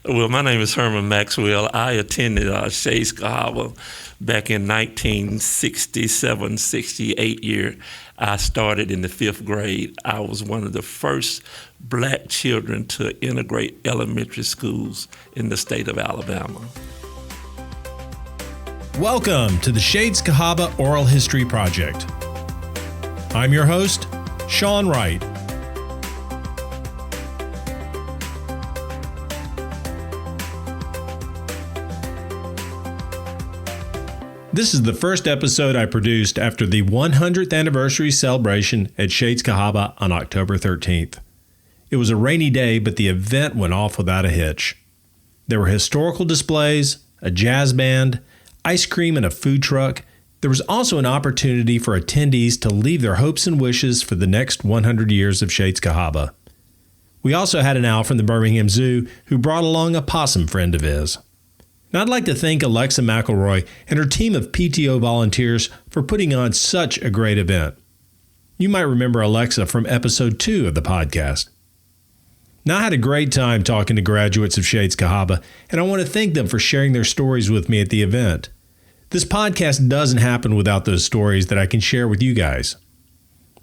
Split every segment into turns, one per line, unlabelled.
Well, my name is Herman Maxwell. I attended Shades Cahaba back in 1967-68 year. I started in the 5th grade. I was one of the first black children to integrate elementary schools in the state of Alabama.
Welcome to the Shades Cahaba Oral History Project. I'm your host, Sean Wright. This is the first episode I produced after the 100th anniversary celebration at Shades Cahaba on October 13th. It was a rainy day, but the event went off without a hitch. There were historical displays, a jazz band, ice cream, and a food truck. There was also an opportunity for attendees to leave their hopes and wishes for the next 100 years of Shades Cahaba. We also had an owl from the Birmingham Zoo who brought along a possum friend of his. And I'd like to thank Alexa McElroy and her team of PTO volunteers for putting on such a great event. You might remember Alexa from episode 2 of the podcast. Now, I had a great time talking to graduates of Shades Cahaba, and I want to thank them for sharing their stories with me at the event. This podcast doesn't happen without those stories that I can share with you guys.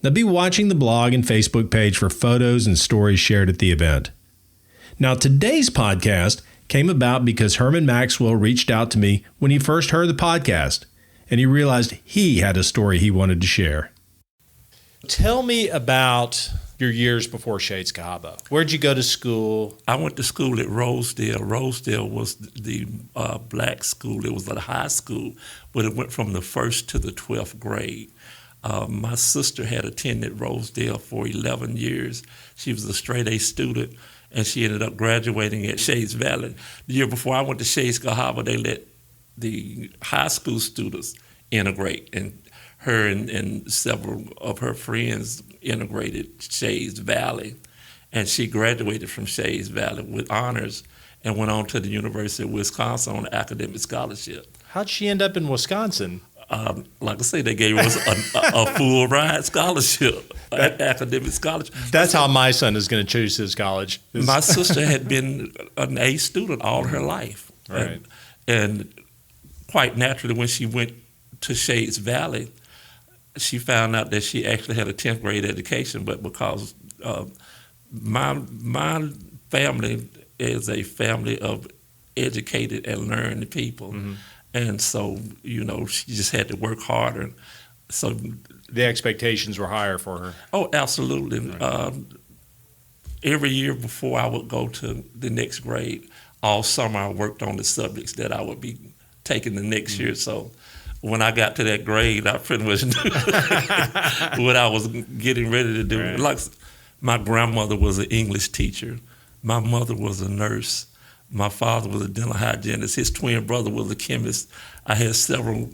Now, be watching the blog and Facebook page for photos and stories shared at the event. Now, today's podcast came about because Herman Maxwell reached out to me when he first heard the podcast, and he realized he had a story he wanted to share. Tell me about your years before Shades Cahaba. Where'd you go to school?
I went to school at Rosedale. Rosedale was the black school. It was a high school, but it went from the 1st to the 12th grade. My sister had attended Rosedale for 11 years. She was a straight-A student, and she ended up graduating at Shades Valley. The year before I went to Shades Cahaba, they let the high school students integrate, and her and several of her friends integrated Shades Valley, and she graduated from Shades Valley with honors and went on to the University of Wisconsin on an academic scholarship.
How'd she end up in Wisconsin?
Like I say, they gave us a full ride scholarship, academic scholarship.
That's how my son is going to choose his college.
My sister had been an A student all her life.
Right.
And quite naturally, when she went to Shades Valley, she found out that she actually had a 10th grade education, but because my family is a family of educated and learned people. Mm-hmm. And so, she just had to work harder. So
the expectations were higher for her.
Oh, absolutely.
Right.
Every year before I would go to the next grade, all summer I worked on the subjects that I would be taking the next year. So when I got to that grade, I pretty much knew what I was getting ready to do. Right. Like, my grandmother was an English teacher. My mother was a nurse. My father was a dental hygienist. His twin brother was a chemist. I had several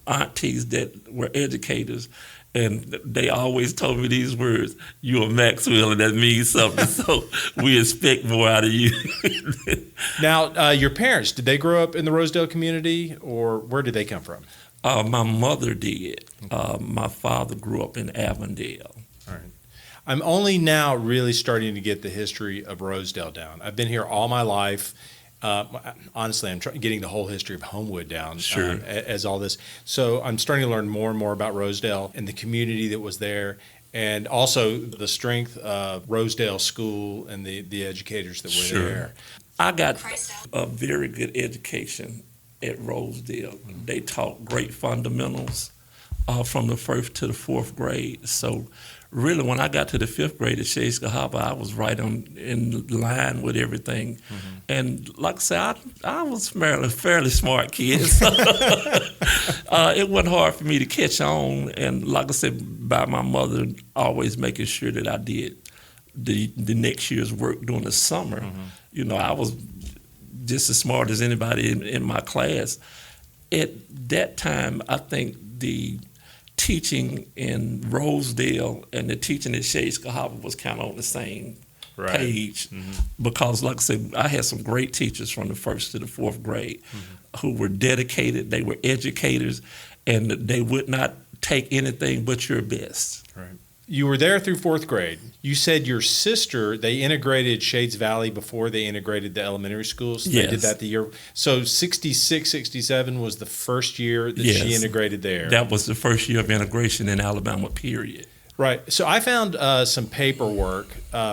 aunties that were educators, and they always told me these words: "You're Maxwell, and that means something." So we expect more out of you.
Now, your parents, did they grow up in the Rosedale community, or where did they come from?
My mother did. My father grew up in Avondale.
All right. I'm only now really starting to get the history of Rosedale down. I've been here all my life. Honestly, I'm getting the whole history of Homewood down.
Sure.
As all this. So I'm starting to learn more and more about Rosedale and the community that was there, and also the strength of Rosedale School and the educators that were
Sure.
there.
I got a very good education at Rosedale. They taught great fundamentals from the 1st to the 4th grade. So really, when I got to the 5th grade at Shades Cahaba, I was right in line with everything. Mm-hmm. And like I said, I was a fairly smart kid. So it wasn't hard for me to catch on. And like I said, by my mother always making sure that I did the next year's work during the summer. Mm-hmm. I was just as smart as anybody in my class. At that time, I think the teaching in Rosedale and the teaching at Shades Cahaba was kind of on the same page. Mm-hmm. Because, like I said, I had some great teachers from the 1st to the 4th grade who were dedicated. They were educators, and they would not take anything but your best.
Right. you were there through fourth grade. You said your sister, they integrated Shades Valley before they integrated the elementary schools.
Yes.
They did that the year. So 66, 67 was the first year that
Yes.
she integrated there.
That was the first year of integration in Alabama, period.
Right. So I found some paperwork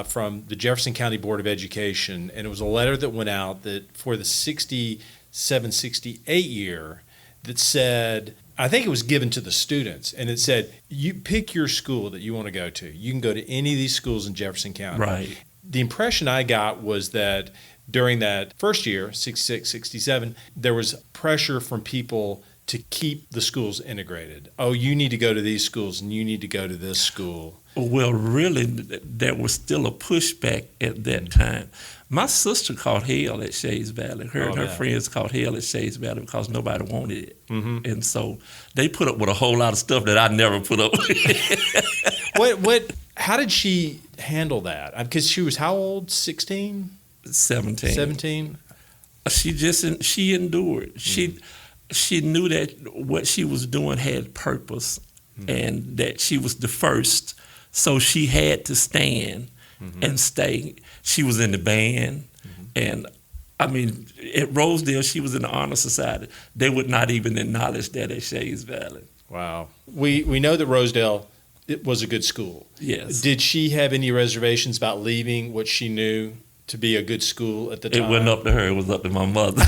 from the Jefferson County Board of Education, and it was a letter that went out that for the 67, 68 year that said, I think it was given to the students, and it said, you pick your school that you want to go to. You can go to any of these schools in Jefferson County.
Right.
The impression I got was that during that first year, 66, 67, there was pressure from people to keep the schools integrated. Oh, you need to go to these schools, and you need to go to this school.
Well, really, there was still a pushback at that time. My sister caught hell at Shades Valley. Her and her friends caught hell at Shades Valley because nobody wanted it. Mm-hmm. And so they put up with a whole lot of stuff that I never put up with.
How did she handle that? Because she was how old? 16?
17.
17?
She endured. Mm-hmm. She knew that what she was doing had purpose, mm-hmm. and that she was the first. So she had to stand mm-hmm. and stay. She was in the band, mm-hmm. and I mean, at Rosedale, she was in the Honor Society. They would not even acknowledge that at Shades Valley.
Wow. We know that Rosedale, it was a good school.
Yes.
Did she have any reservations about leaving what she knew to be a good school at the time?
It wasn't up to her. It was up to my mother.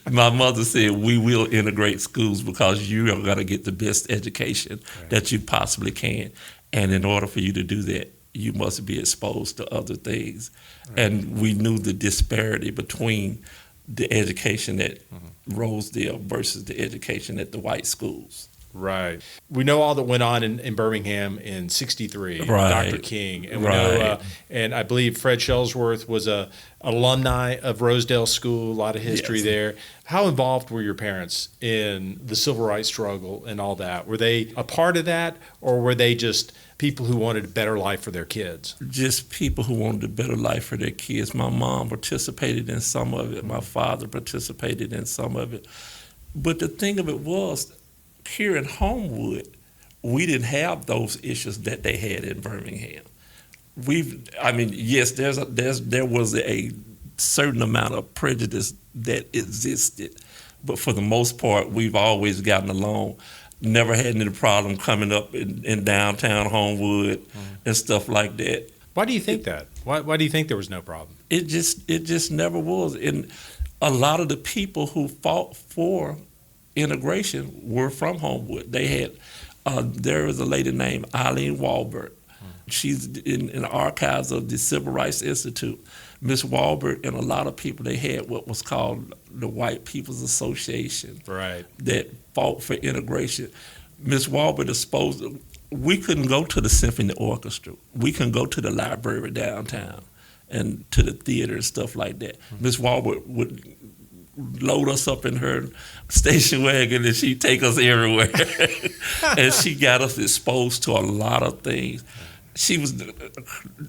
My mother said, we will integrate schools because you are going to get the best education that you possibly can. And in order for you to do that, you must be exposed to other things. Right. And we knew the disparity between the education at Rosedale versus the education at the white schools.
Right. We know all that went on in Birmingham in 63,
right.
Dr. King. And we know, and I believe Fred Shellsworth was a alumni of Rosedale School, a lot of history there. How involved were your parents in the civil rights struggle and all that? Were they a part of that, or were they just people who wanted a better life for their kids?
Just people who wanted a better life for their kids. My mom participated in some of it. My father participated in some of it. But the thing of it was, here in Homewood, we didn't have those issues that they had in Birmingham. Yes, there was a certain amount of prejudice that existed, but for the most part, we've always gotten along. Never had any problem coming up in downtown Homewood and stuff like that.
Why do you think that? Why do you think there was no problem?
It just never was. And a lot of the people who fought for integration were from Homewood. They had there was a lady named Eileen Walbert. She's in the archives of the Civil Rights Institute. Miss Walbert and a lot of people, they had what was called the White People's Association,
right,
that fought for integration. Miss Walbert exposed, we couldn't go to the symphony orchestra. We couldn't go to the library downtown and to the theater and stuff like that. Miss Walbert would load us up in her station wagon and she'd take us everywhere. And she got us exposed to a lot of things.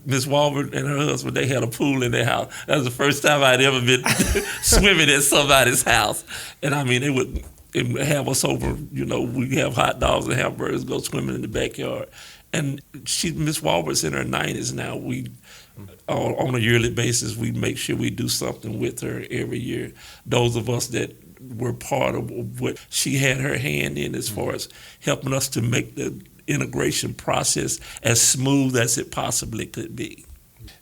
Miss Walbert and her husband, they had a pool in their house. That was the first time I'd ever been swimming at somebody's house. And I mean, they would have us over, we'd have hot dogs and hamburgers, go swimming in the backyard. And Miss Walbert's in her 90s now. On a yearly basis, we make sure we do something with her every year. Those of us that were part of what she had her hand in as far as helping us to make the integration process as smooth as it possibly could be.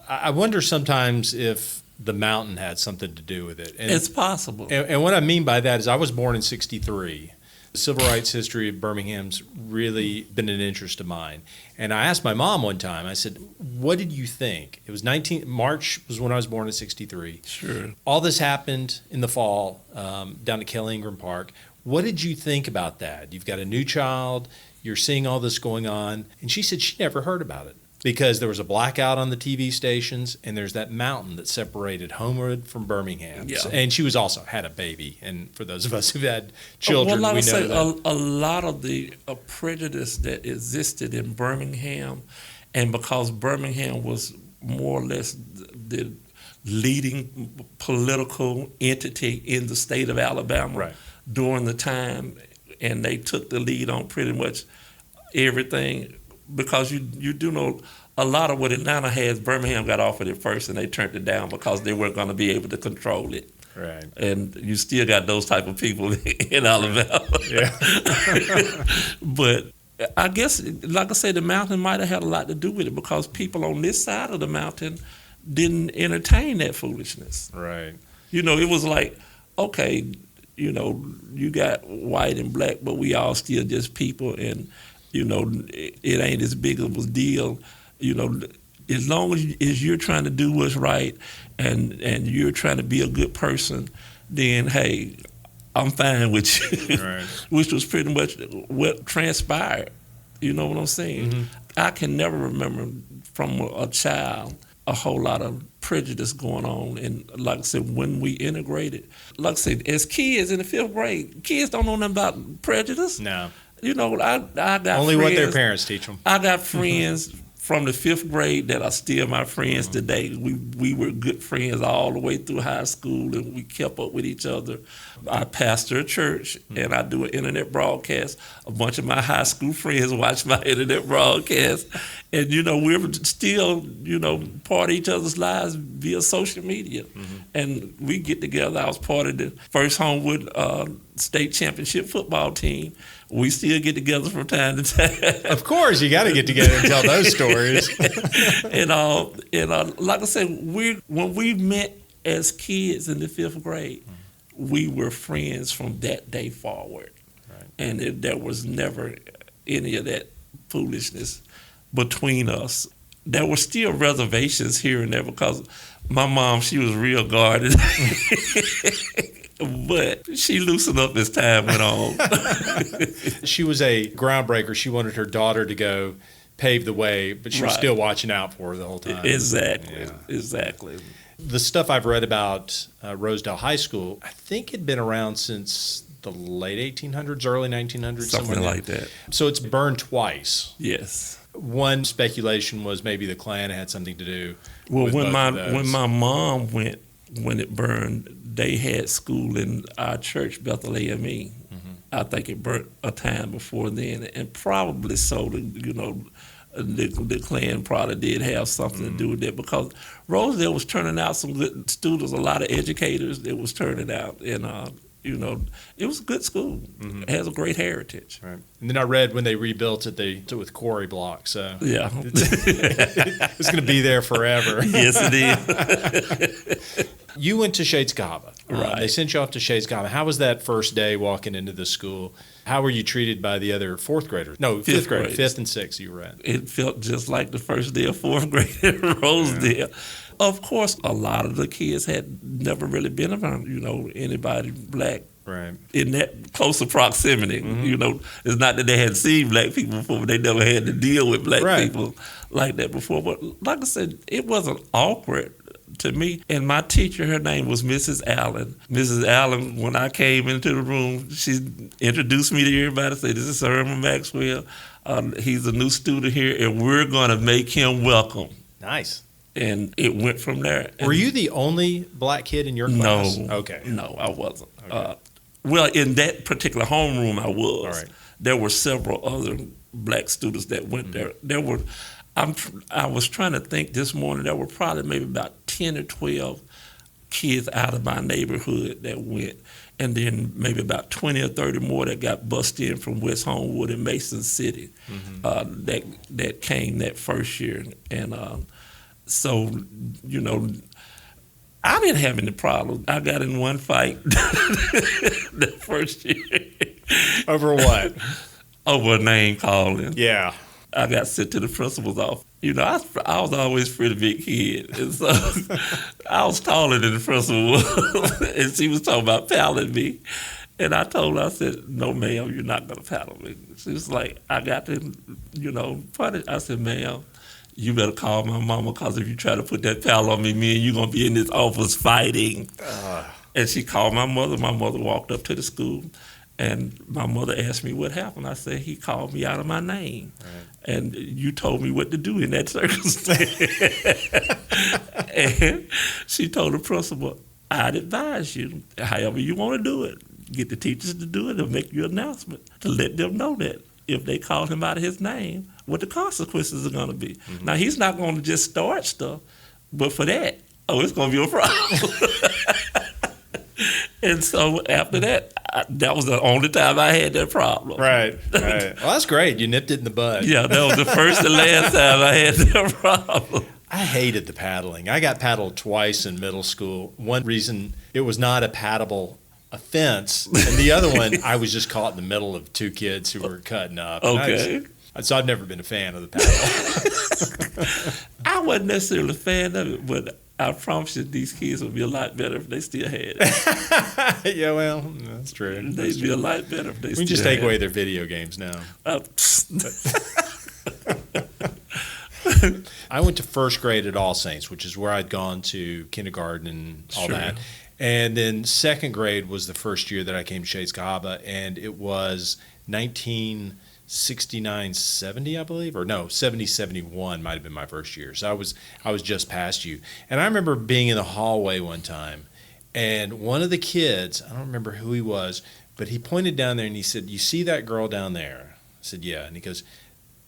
I wonder sometimes if the mountain had something to do with it. And
it's possible.
And what I mean by that is I was born in 63. The civil rights history of Birmingham's really been an interest of mine. And I asked my mom one time, I said, what did you think? It was March was when I was born in 63.
Sure.
All this happened in the fall down at Kelly Ingram Park. What did you think about that? You've got a new child, you're seeing all this going on. And she said she never heard about it because there was a blackout on the TV stations and there's that mountain that separated Homewood from Birmingham.
Yeah.
And she was also had a baby. And for those of us who've had children, we know that.
A lot of the prejudice that existed in Birmingham, and because Birmingham was more or less the leading political entity in the state of Alabama during the time, and they took the lead on pretty much everything. because you do know a lot of what Atlanta has, Birmingham got offered it first, and they turned it down because they weren't going to be able to control it.
Right.
And you still got those type of people in Alabama.
Yeah.
But I guess, like I said, the mountain might have had a lot to do with it because people on this side of the mountain didn't entertain that foolishness.
Right.
You know, it was like, okay, you know, you got white and black, but we all still just people, and, you know, it ain't as big of a deal. You know, as long as you're trying to do what's right and you're trying to be a good person, then, hey, I'm fine with you.
Right.
Which was pretty much what transpired. You know what I'm saying?
Mm-hmm.
I can never remember from a child a whole lot of prejudice going on. And like I said, when we integrated, like I said, as kids in the 5th grade, kids don't know nothing about prejudice.
No.
You know, I got
Only
friends,
what their parents teach them.
I got friends from the 5th grade that are still my friends today. We were good friends all the way through high school, and we kept up with each other. I pastor a church, and I do an internet broadcast. A bunch of my high school friends watch my internet broadcast. And, you know, we're still, you know, part of each other's lives via social media. Mm-hmm. And we get together. I was part of the first Homewood state championship football team. We still get together from time to time.
Of course, you got to get together and tell those stories.
and like I said, when we met as kids in the 5th grade, we were friends from that day forward. Right. And there was never any of that foolishness between us. There were still reservations here and there because my mom, she was real guarded. But she loosened up as time went on.
She was a groundbreaker. She wanted her daughter to go pave the way, but she was still watching out for her the whole time.
Exactly.
Yeah.
Exactly.
The stuff I've read about Rosedale High School, I think had been around since the late 1800s, early 1900s.
Something like that.
So it's burned twice.
Yes.
One speculation was maybe the Klan had something to do with
when
both
my mom went, when it burned, they had school in our church, Bethel AME. Mm-hmm. I think it burnt a time before then, and probably so. You know, the Klan probably did have something to do with that because Rosedale was turning out some good students, a lot of educators that was turning out, and you know, it was a good school. Mm-hmm. It has a great heritage.
Right. And then I read when they rebuilt it, they did it with quarry blocks. So
yeah,
it's going to be there forever.
Yes, it is.
You went to Shades Cahaba.
Right.
They sent you off to Shades Cahaba. How was that first day walking into the school? How were you treated by the other 4th graders? No, 5th grade. 5th and 6th you were at.
It felt just like the first day of 4th grade at Rosedale. Yeah. Of course, a lot of the kids had never really been around, you know, anybody black.
Right.
In that closer proximity. Mm-hmm. You know, it's not that they hadn't seen black people before, but they never had to deal with black people like that before. But like I said, it wasn't awkward to me. And my teacher, her name was Mrs. Allen. Mrs. Allen, when I came into the room, she introduced me to everybody, said, "This is Herman Maxwell. He's a new student here, and we're going to make him welcome."
Nice.
And it went from there.
Were you the only black kid in your class?
No.
Okay.
No, I wasn't. Okay. Well, in that particular homeroom, I was.
All right.
There were several other black students that went there. There were. I was trying to think this morning. There were probably maybe about 10 or 12 kids out of my neighborhood that went, and then maybe about 20 or 30 more that got bussed in from West Homewood and Mason City. That came that first year, and so you know. I didn't have any problem. I got in one fight the first year.
Over what?
Over a name calling.
Yeah.
I got sent to the principal's office. You know, I was always a pretty big kid. And so I was taller than the principal was. And she was talking about paddling me. And I told her, I said, "No, ma'am, you're not going to paddle me." She was like, "I got to, you know, punish." I said, "Ma'am, you better call my mama because if you try to put that paddle on me, me and you going to be in this office fighting." And she called my mother. My mother walked up to the school, and my mother asked me what happened. I said, "He called me out of my name. Right. And you told me what to do in that circumstance." And she told the principal, "I'd advise you, however you want to do it, get the teachers to do it and make your announcement to let them know that if they called him out of his name what the consequences are going to be. Now, he's not going to just start stuff, but for that, it's going to be a problem. And so after that, that was the only time I had that problem.
Right. Well, that's great. You nipped it in the bud.
Yeah, that was the first and last time I had that problem.
I hated the paddling. I got paddled twice in middle school. One reason it was not a paddable offense, and the other one, I was just caught in the middle of two kids who were cutting up.
Okay.
So I've never been a fan of the paddle.
I wasn't necessarily a fan of it, but I promise you these kids would be a lot better if they still had it.
Yeah, well, that's true.
They'd be a lot better if they still had it.
We can just take away their video games now. I went to first grade at All Saints, which is where I'd gone to kindergarten and all that. And then second grade was the first year that I came to Shades Cahaba, and it was 1969, 70, I believe, or no, 70, 71 might have been my first year. So I was just past you. And I remember being in the hallway one time, and one of the kids, I don't remember who he was, but he pointed down there and he said, "You see that girl down there?" I said, "Yeah." And he goes,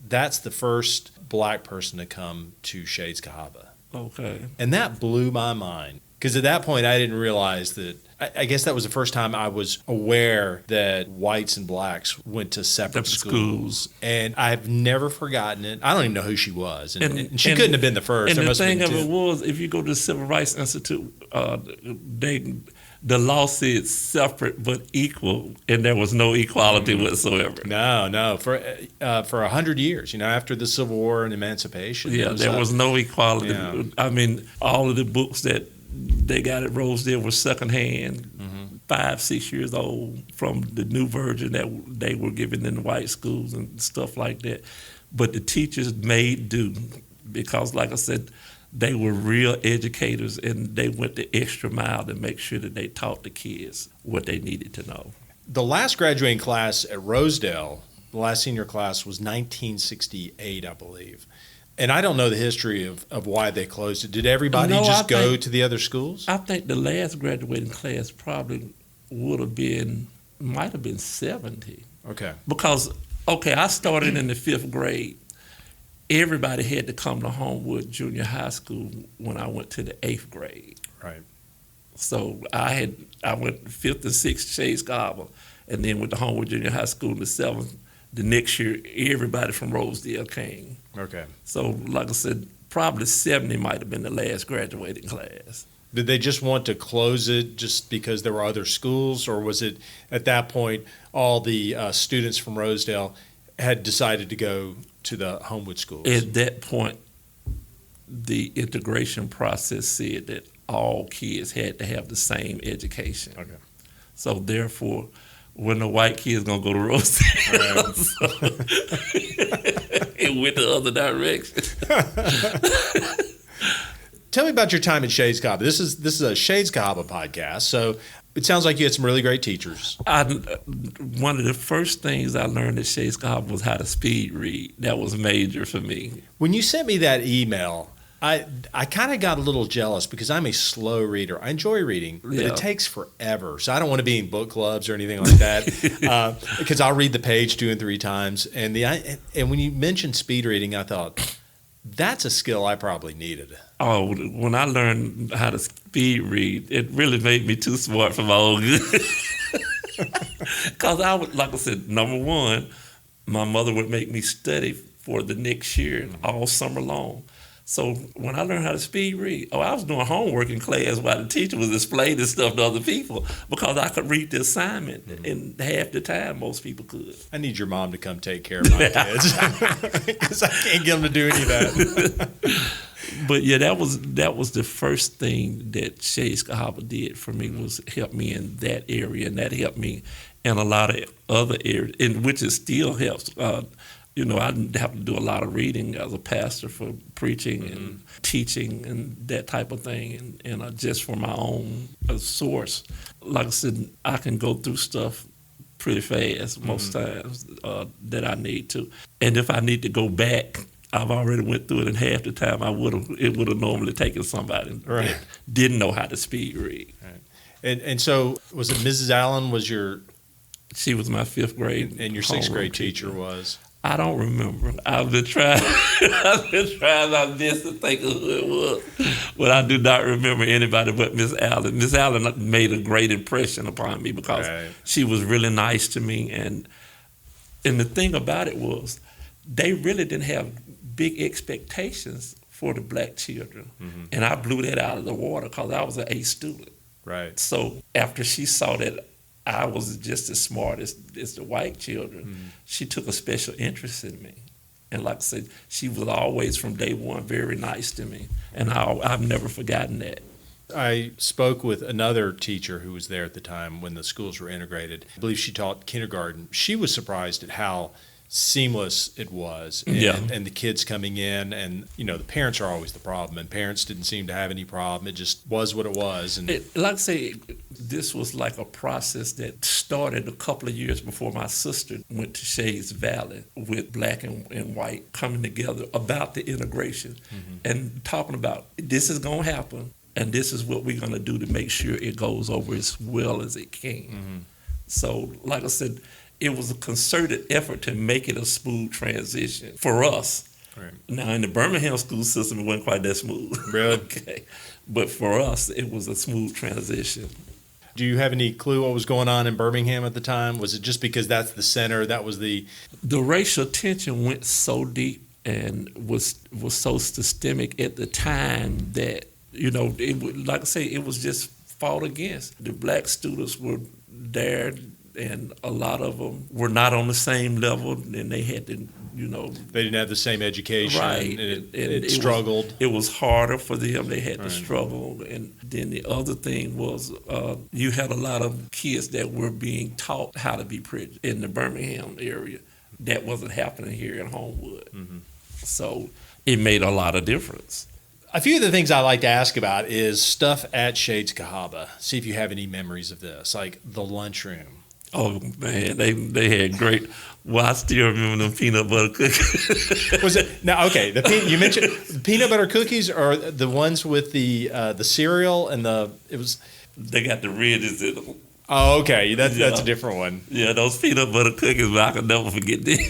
"That's the first black person to come to Shades Cahaba."
Okay.
And that blew my mind. Because at that point, I didn't realize that. I guess that was the first time I was aware that whites and blacks went to separate schools. And I've never forgotten it. I don't even know who she was. And she couldn't have been the first.
And the thing of it was, if you go to the Civil Rights Institute, the law said separate but equal, and there was no equality whatsoever.
No. For 100 years, after the Civil War and emancipation.
Yeah, there was no equality.
Yeah.
I mean, all of the books that they got at Rosedale were secondhand, 5-6 years old, from the new version that they were given in the white schools and stuff like that. But the teachers made do because, like I said, they were real educators, and they went the extra mile to make sure that they taught the kids what they needed to know.
The last graduating class at Rosedale, the last senior class, was 1968, I believe. And I don't know the history of why they closed it. Did everybody go to the other schools?
I think the last graduating class probably might have been 70.
Okay.
Because, I started in the 5th grade. Everybody had to come to Homewood Junior High School when I went to the 8th grade.
Right.
So I went 5th and 6th Shades Cahaba, and then went to Homewood Junior High School in the 7th. The next year, everybody from Rosedale came.
Okay.
So, like I said, probably 70 might have been the last graduating class.
Did they just want to close it just because there were other schools, or was it at that point all the students from Rosedale had decided to go to the Homewood schools?
At that point, the integration process said that all kids had to have the same education.
Okay.
So, therefore, when the white kids gonna go to Rosedale, so it went the other direction.
Tell me about your time at Shades Cahaba. This is a Shades Cahaba podcast, so it sounds like you had some really great teachers.
One of the first things I learned at Shades Cahaba was how to speed read. That was major for me.
When you sent me that email, I kind of got a little jealous because I'm a slow reader. I enjoy reading, but it takes forever. So I don't want to be in book clubs or anything like that because I'll read the page 2 and 3 times. And when you mentioned speed reading, I thought, that's a skill I probably needed.
Oh, when I learned how to speed read, it really made me too smart for my own good. Because like I said, number one, my mother would make me study for the next year all summer long. So when I learned how to speed read, I was doing homework in class while the teacher was explaining stuff to other people because I could read the assignment in half the time most people could.
I need your mom to come take care of my kids because I can't get them to do any of that.
But yeah, that was the first thing that Shades Cahaba did for me, was help me in that area, and that helped me in a lot of other areas, in which it still helps. I didn't have to do a lot of reading as a pastor for preaching and teaching and that type of thing, and just for my own source. Like I said, I can go through stuff pretty fast most times that I need to. And if I need to go back, I've already went through it in half the time it would have normally taken somebody that didn't know how to speed read.
Right. And so was it Mrs. Allen was your...
She was my 5th grade.
And your 6th grade teacher was?
I don't remember. I've been trying. I've been trying my best to think of who it was, but I do not remember anybody but Miss Allen. Miss Allen made a great impression upon me because she was really nice to me, and the thing about it was, they really didn't have big expectations for the black children, and I blew that out of the water because I was an A student.
Right.
So after she saw that I was just as smart as the white children, she took a special interest in me. And like I said, she was always from day one very nice to me. And I've never forgotten that.
I spoke with another teacher who was there at the time when the schools were integrated. I believe she taught kindergarten. She was surprised at how seamless it was, and the kids coming in, and the parents are always the problem, and parents didn't seem to have any problem. It just was what it was. And
like I say, this was like a process that started a couple of years before my sister went to Shades Valley with black and white coming together about the integration and talking about this is going to happen, and this is what we're going to do to make sure it goes over as well as it can. So like I said, it was a concerted effort to make it a smooth transition for us. Right. Now, in the Birmingham school system, it wasn't quite that smooth.
Really?
Okay. But for us, it was a smooth transition.
Do you have any clue what was going on in Birmingham at the time? Was it just because that's the center, that was the...
The racial tension went so deep and was so systemic at the time that, like I say, it was just fought against. The black students were there, and a lot of them were not on the same level, and they had to,
They didn't have the same education,
right?
And it struggled.
It was harder for them. They had to struggle. And then the other thing was you had a lot of kids that were being taught how to be prejudiced in the Birmingham area. That wasn't happening here in Homewood. So it made a lot of difference.
A few of the things I like to ask about is stuff at Shades Cahaba. See if you have any memories of this, like the lunchroom.
Oh man, they had great. Well, I still remember them peanut butter cookies.
Was it now? Okay, you mentioned the peanut butter cookies, or the ones with the cereal and it was.
They got the ridges in them.
Oh, okay, that's a different one.
Yeah, those peanut butter cookies, but I can never forget them.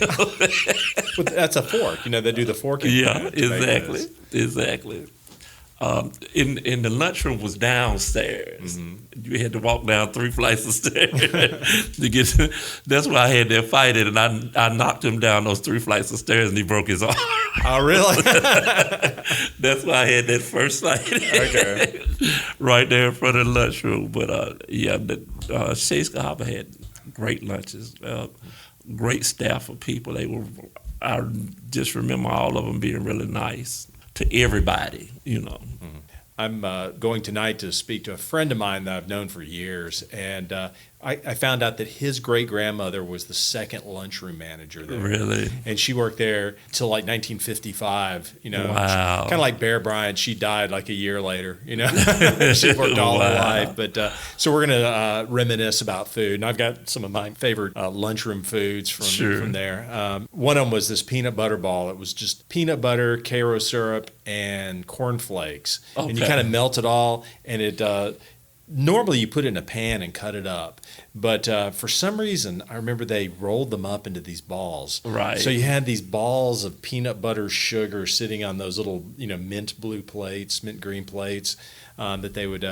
That's a fork. They do the forking.
Yeah, exactly. In the lunchroom was downstairs. You had to walk down 3 flights of stairs to get. That's why I had that fight, and I knocked him down those 3 flights of stairs, and he broke his arm.
Oh, really?
That's why I had that first fight.
Okay.
Right there in front of the lunchroom. But Shades Cahaba had great lunches, great staff of people. I just remember all of them being really nice to everybody,
I'm going tonight to speak to a friend of mine that I've known for years, and I found out that his great-grandmother was the second lunchroom manager there.
Really?
And she worked there till like 1955,
Wow.
Kind of like Bear Bryant. She died like a year later, She worked all her life. But so we're going to reminisce about food, and I've got some of my favorite lunchroom foods from there. One of them was this peanut butter ball. It was just peanut butter, Karo syrup, and cornflakes.
Okay.
And you kind of melt it all, and it... Normally you put it in a pan and cut it up, but for some reason I remember they rolled them up into these balls.
Right.
So you had these balls of peanut butter sugar sitting on those little mint green plates that they would.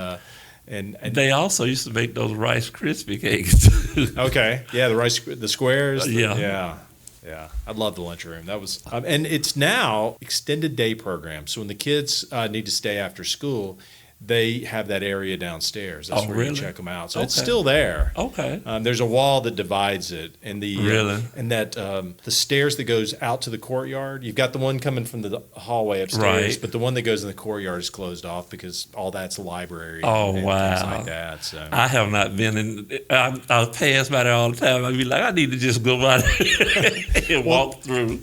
And
they also used to make those Rice Krispie cakes too.
Okay. Yeah, the squares.
Yeah.
Yeah, I love the lunchroom. That was, and it's now extended day program. So when the kids need to stay after school, they have that area downstairs. That's where you check them out. So it's still there.
Okay.
There's a wall that divides it, and and that the stairs that goes out to the courtyard. You've got the one coming from the hallway upstairs, but the one that goes in the courtyard is closed off because all that's a library.
Oh,
and
wow.
things like that. So
I have not been in. I pass by there all the time. I'd be like, I need to just go by there and walk through.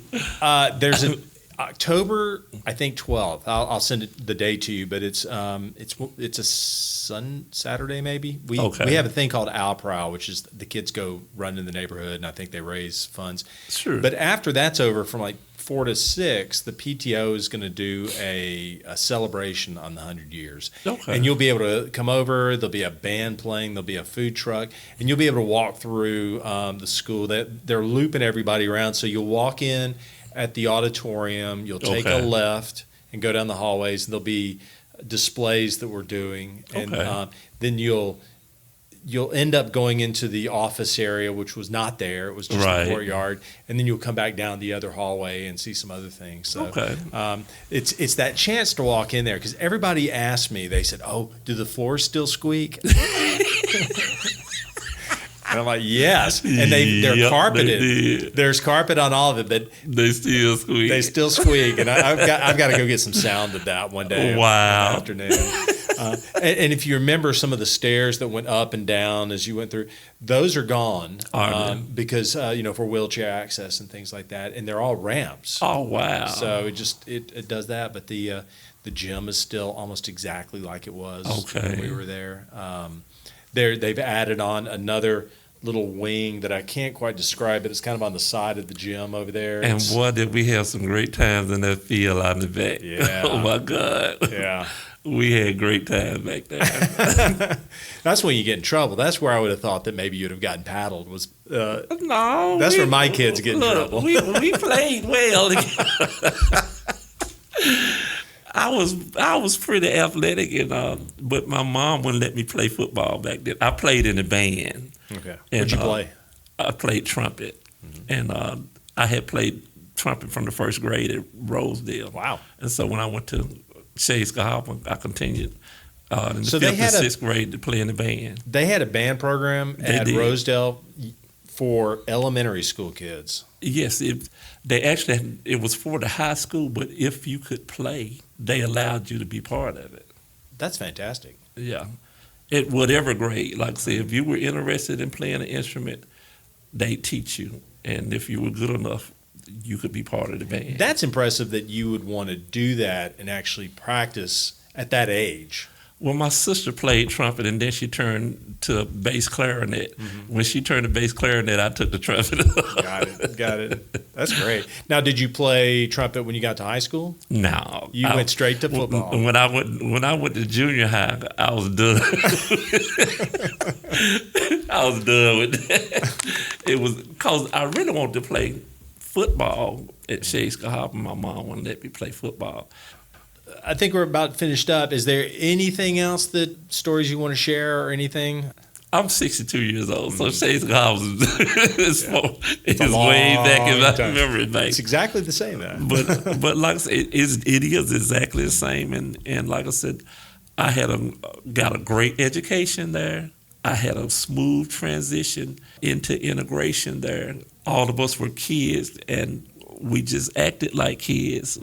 There's an October, I think 12th. I'll send the day to you, but it's a Saturday maybe. We have a thing called Owl Prowl, which is the kids go run in the neighborhood, and I think they raise funds.
Sure.
But after that's over, from like 4 to 6, the PTO is going to do a celebration on the 100 years.
Okay.
And you'll be able to come over. There'll be a band playing. There'll be a food truck. And you'll be able to walk through the school. They're looping everybody around. So you'll walk in at the auditorium. You'll take a left and go down the hallways. And there'll be displays that we're doing. And then you'll end up going into the office area, which was not there. It was just the courtyard. And then you'll come back down the other hallway and see some other things. So it's that chance to walk in there, because everybody asked me, they said, "Oh, do the floors still squeak?" And I'm like, yes. And they're carpeted. There's carpet on all of it, but
they still squeak.
They still squeak. And I've got to go get some sound of that one day.
Wow.
Afternoon. And if you remember some of the stairs that went up and down as you went through, those are gone because for wheelchair access and things like that, and they're all ramps.
Oh wow!
So it does that, but the gym is still almost exactly like it was when we were there. They've added on another little wing that I can't quite describe, but it's kind of on the side of the gym over there.
And boy, did we have some great times in that field out in the back.
Yeah.
Oh my God.
Yeah.
We had great times back there.
That's when you get in trouble. That's where I would have thought that maybe you'd have gotten paddled.
No.
That's where my kids get in trouble.
We played well together. I was pretty athletic, but my mom wouldn't let me play football back then. I played in a band.
Okay. What'd you play?
I played trumpet, and I had played trumpet from the first grade at Rosedale.
Wow.
And so when I went to Shades Cahaba, I continued in the
so
fifth and sixth grade to play in the band.
They had a band program at Rosedale for elementary school kids.
Yes, it was for the high school, but if you could play, they allowed you to be part of it.
That's fantastic.
Yeah. At whatever grade. Like I said, if you were interested in playing an instrument, they teach you. And if you were good enough, you could be part of the band.
That's impressive that you would want to do that and actually practice at that age.
Well, my sister played trumpet, and then she turned to bass clarinet. When she turned to bass clarinet, I took the trumpet.
Got it. That's great. Now, did you play trumpet when you got to high school?
No.
You went straight to football.
When I went to junior high, I was done. I was done with that. It was because I really wanted to play football at Shades Cahaba. My mom wouldn't let me play football.
I think we're about finished up. Is there anything else stories you want to share or anything?
I'm 62 years old, so Shades Cahaba is way back in my memory bank.
It's exactly the same.
But like I said, it is exactly the same. And like I said, I got a great education there. I had a smooth transition into integration there. All of us were kids, and we just acted like kids.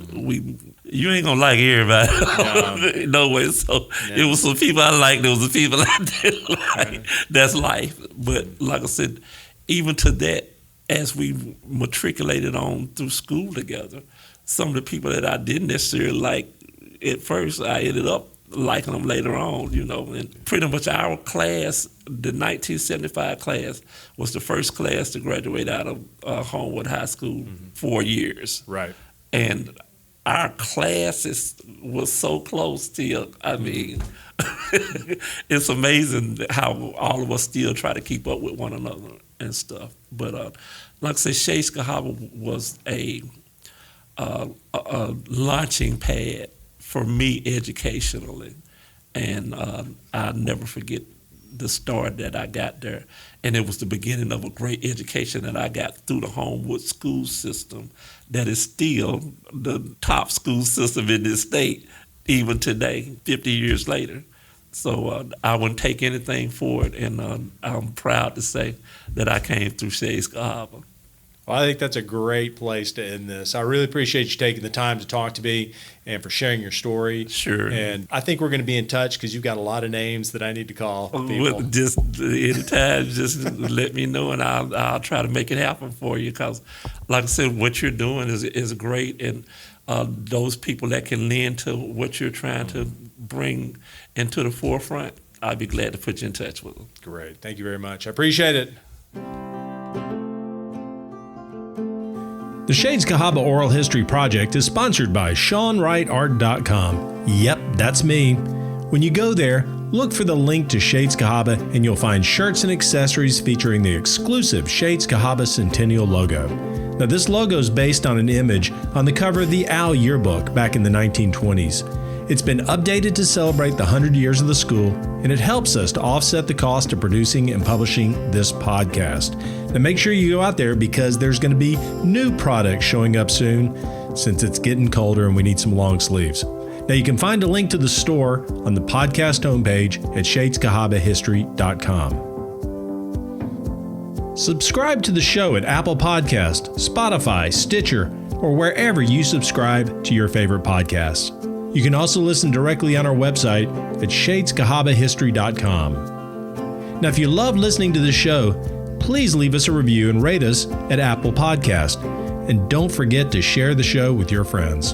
You ain't gonna like everybody, no way. So it was some people I liked. There was some people I didn't like. That's life. But like I said, even to that, as we matriculated on through school together, some of the people that I didn't necessarily like at first, I ended up liking them later on. And pretty much our class, the 1975 class, was the first class to graduate out of Homewood High School 4 years.
Right.
And our classes was so close still. I mean, it's amazing how all of us still try to keep up with one another and stuff. But like I said, Shades Cahaba was a launching pad for me educationally. And I'll never forget the start that I got there. And it was the beginning of a great education that I got through the Homewood school system that is still the top school system in this state, even today, 50 years later. So I wouldn't take anything for it, and I'm proud to say that I came through Shades Cahaba.
Well, I think that's a great place to end this. I really appreciate you taking the time to talk to me and for sharing your story.
Sure.
And I think we're going to be in touch because you've got a lot of names that I need to call people.
Well, just anytime, just let me know, and I'll try to make it happen for you. Because, like I said, what you're doing is great, and those people that can lend to what you're trying to bring into the forefront, I'd be glad to put you in touch with them.
Great. Thank you very much. I appreciate it. The Shades Cahaba Oral History Project is sponsored by SeanWrightArt.com. Yep, that's me. When you go there, look for the link to Shades Cahaba and you'll find shirts and accessories featuring the exclusive Shades Cahaba Centennial Logo. Now, this logo is based on an image on the cover of the OWL yearbook back in the 1920s. It's been updated to celebrate the 100 years of the school, and it helps us to offset the cost of producing and publishing this podcast. Now, make sure you go out there because there's going to be new products showing up soon since it's getting colder and we need some long sleeves. Now, you can find a link to the store on the podcast homepage at shadescahabahistory.com. Subscribe to the show at Apple Podcast, Spotify, Stitcher, or wherever you subscribe to your favorite podcasts. You can also listen directly on our website at shadescahabahistory.com. Now, if you love listening to the show, please leave us a review and rate us at Apple Podcast. And don't forget to share the show with your friends.